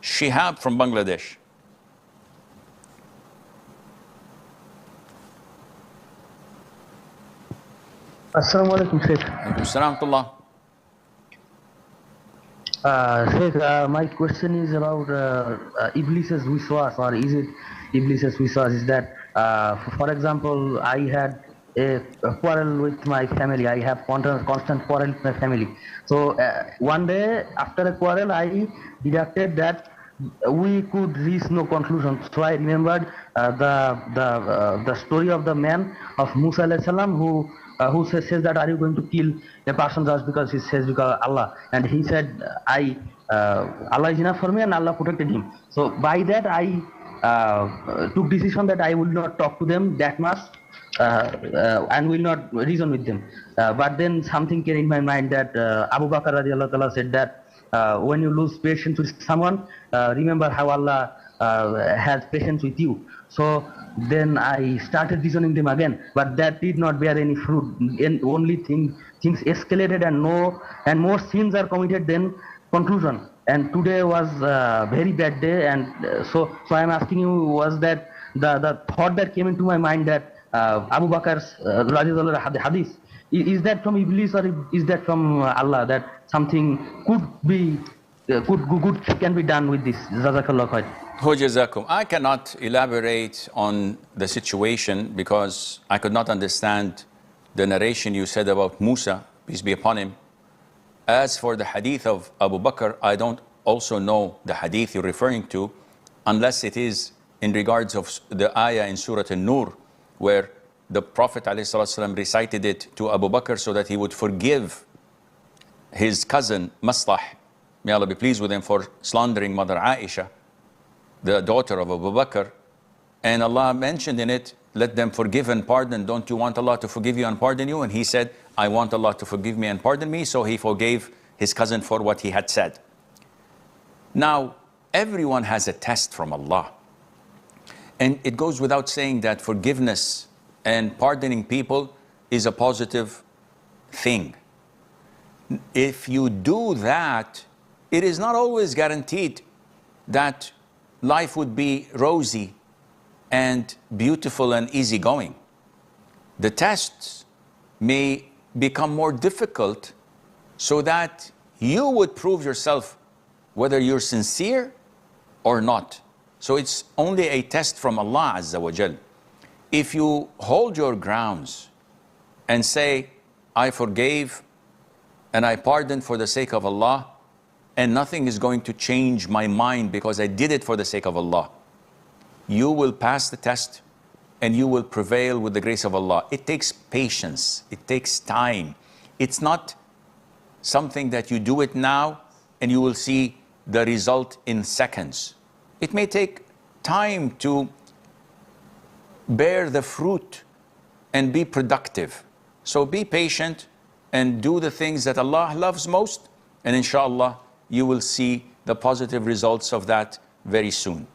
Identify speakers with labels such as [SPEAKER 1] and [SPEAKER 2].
[SPEAKER 1] Shihab from Bangladesh.
[SPEAKER 2] Assalamu alaikum, Sheikh.
[SPEAKER 1] Alaikum
[SPEAKER 2] Sheikh, my question is about Iblis's Waswasa, or is it Iblis's Waswasa? Is that, for example, I had a quarrel with my family. I have constant quarrel with my family. So one day after a quarrel, I deducted that we could reach no conclusion. So I remembered the story of the man of Musa alayhi salam who says that, are you going to kill a person just because he says because Allah? And he said, Allah is enough for me, and Allah protected him. So by that I took decision that I will not talk to them that much and will not reason with them. But then something came in my mind that Abu Bakr radiallahu ta'ala said that when you lose patience with someone, remember how Allah has patience with you. So then I started reasoning them again, but that did not bear any fruit. And only things escalated, and more sins are committed than conclusion. And today was a very bad day, and so I am asking you, was that the thought that came into my mind that Abu Bakr's hadith, is that from Iblis or is that from Allah, that something could be good can be done with this? Jazakallah khair.
[SPEAKER 1] Jazakum. I cannot elaborate on the situation because I could not understand the narration you said about Musa, peace be upon him. As for the hadith of Abu Bakr, I don't also know the hadith you're referring to, unless it is in regards of the ayah in Surah An-Nur, where the Prophet ﷺ recited it to Abu Bakr so that he would forgive his cousin Maslah, may Allah be pleased with him, for slandering Mother Aisha, the daughter of Abu Bakr. And Allah mentioned in it, let them forgive and pardon. Don't you want Allah to forgive you and pardon you? And he said, I want Allah to forgive me and pardon me. So he forgave his cousin for what he had said. Now, everyone has a test from Allah. And it goes without saying that forgiveness and pardoning people is a positive thing. If you do that, it is not always guaranteed that life would be rosy and beautiful and easygoing. The tests may become more difficult so that you would prove yourself whether you're sincere or not. So it's only a test from Allah Azza wa Jal. If you hold your grounds and say, I forgave and I pardoned for the sake of Allah, and nothing is going to change my mind because I did it for the sake of Allah, you will pass the test and you will prevail with the grace of Allah. It takes patience. It takes time. It's not something that you do it now and you will see the result in seconds. It may take time to bear the fruit and be productive. So be patient and do the things that Allah loves most, and inshallah you will see the positive results of that very soon.